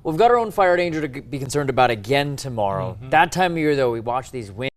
We've got our own fire danger to be concerned about again tomorrow. That time of year, though, we watch these winds.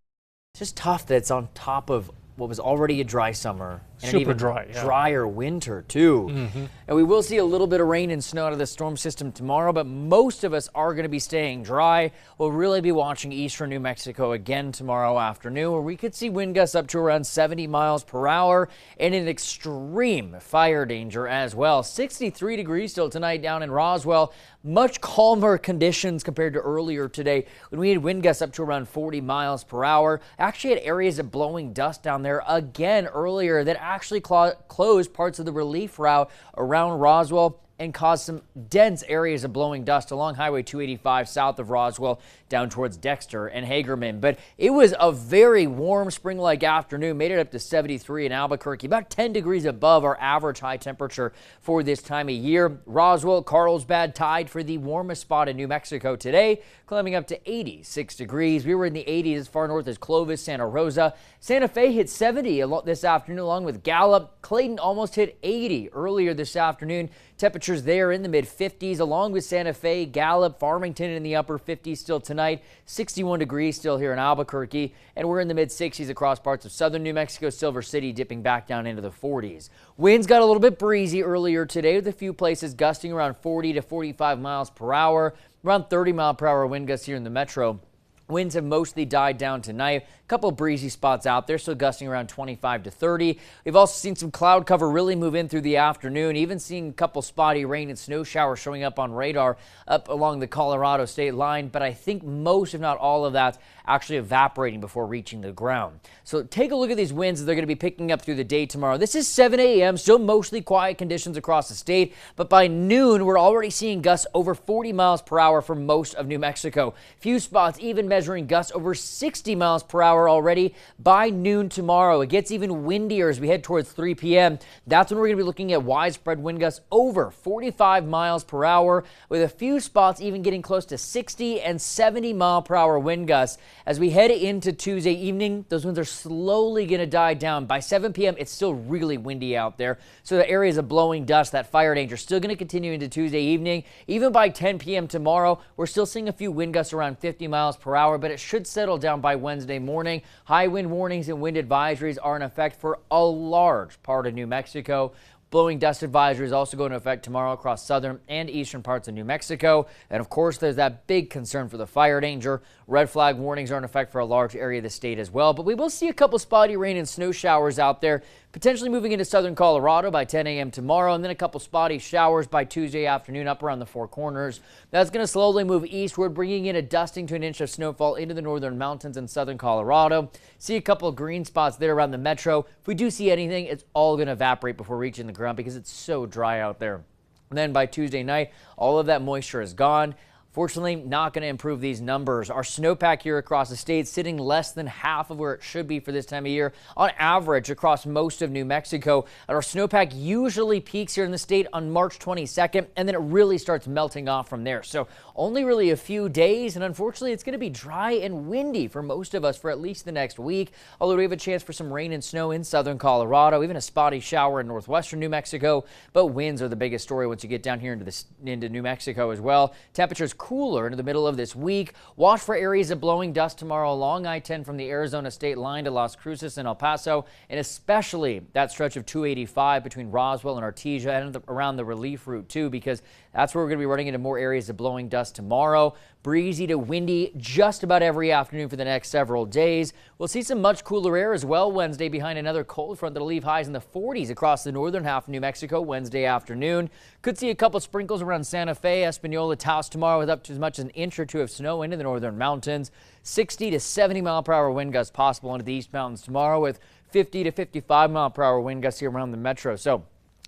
It's just tough that it's on top of what was already a dry summer. And Super an even dry, yeah. drier winter, too. And we will see a little bit of rain and snow out of the storm system tomorrow, but most of us are going to be staying dry. We'll really be watching eastern New Mexico again tomorrow afternoon, where we could see wind gusts up to around 70 miles per hour and an extreme fire danger as well. 63 degrees still tonight down in Roswell. Much calmer conditions compared to earlier today when we had wind gusts up to around 40 miles per hour. Actually had areas of blowing dust down there again earlier that actually closed parts of the relief route around Roswell and caused some dense areas of blowing dust along Highway 285 south of Roswell down towards Dexter and Hagerman. But it was a very warm spring-like afternoon, made it up to 73 in Albuquerque, about 10 degrees above our average high temperature for this time of year. Roswell, Carlsbad tied for the warmest spot in New Mexico today, climbing up to 86 degrees. We were in the 80s as far north as Clovis, Santa Rosa. Santa Fe hit 70 this afternoon along with Gallup. Clayton almost hit 80 earlier this afternoon. Temperatures there in the mid-50s along with Santa Fe, Gallup, Farmington in the upper 50s still tonight. 61 degrees still here in Albuquerque, and we're in the mid-60s across parts of southern New Mexico, Silver City dipping back down into the 40s. Winds got a little bit breezy earlier today with a few places gusting around 40 to 45 miles per hour, around 30 mile per hour wind gusts here in the metro. Winds have mostly died down tonight. A couple breezy spots out there, still gusting around 25 to 30. We've also seen some cloud cover really move in through the afternoon, even seeing a couple spotty rain and snow showers showing up on radar up along the Colorado state line. But I think most, if not all of that's actually evaporating before reaching the ground. So take a look at these winds that they're going to be picking up through the day tomorrow. This is 7 a.m., still mostly quiet conditions across the state. But by noon, we're already seeing gusts over 40 miles per hour for most of New Mexico. Few spots even measuring gusts over 60 miles per hour already by noon tomorrow. It gets even windier as we head towards 3 p.m. That's when we're going to be looking at widespread wind gusts over 45 miles per hour, with a few spots even getting close to 60 and 70 mile per hour wind gusts. As we head into Tuesday evening, those winds are slowly going to die down. By 7 p.m., it's still really windy out there. So the areas of blowing dust, that fire danger, still going to continue into Tuesday evening. Even by 10 p.m. tomorrow, we're still seeing a few wind gusts around 50 miles per hour, but it should settle down by Wednesday morning. High wind warnings and wind advisories are in effect for a large part of New Mexico. Blowing dust advisory is also going to affect tomorrow across southern and eastern parts of New Mexico. And of course, there's that big concern for the fire danger. Red flag warnings are in effect for a large area of the state as well. But we will see a couple spotty rain and snow showers out there, potentially moving into southern Colorado by 10 a.m. tomorrow, and then a couple spotty showers by Tuesday afternoon up around the Four Corners. That's going to slowly move eastward, bringing in a dusting to an inch of snowfall into the northern mountains in southern Colorado. See a couple of green spots there around the metro. If we do see anything, it's all going to evaporate before reaching the ground because it's so dry out there. And then by Tuesday night, all of that moisture is gone. Fortunately, not going to improve these numbers. Our snowpack here across the state sitting less than half of where it should be for this time of year on average across most of New Mexico. And our snowpack usually peaks here in the state on March 22nd, and then it really starts melting off from there. So only really a few days, and unfortunately, it's going to be dry and windy for most of us for at least the next week. Although we have a chance for some rain and snow in southern Colorado, even a spotty shower in northwestern New Mexico. But winds are the biggest story once you get down here into New Mexico as well. Temperatures cooler into the middle of this week. Watch for areas of blowing dust tomorrow along I-10 from the Arizona state line to Las Cruces and El Paso, and especially that stretch of 285 between Roswell and Artesia and around the relief route too, because that's where we're going to be running into more areas of blowing dust tomorrow. Breezy to windy just about every afternoon for the next several days. We'll see some much cooler air as well Wednesday behind another cold front that'll leave highs in the 40s across the northern half of New Mexico Wednesday afternoon. Could see a couple sprinkles around Santa Fe, Espanola, Taos tomorrow with up to as much as an inch or two of snow into the northern mountains. 60 to 70 mile per hour wind gusts possible into the East Mountains tomorrow with 50 to 55 mile per hour wind gusts here around the metro. So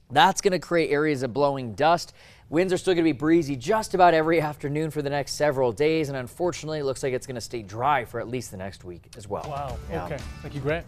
that's going to create areas of blowing dust. Winds are still going to be breezy just about every afternoon for the next several days. And unfortunately, it looks like it's going to stay dry for at least the next week as well. Wow. Yeah. Okay. Thank you, Grant.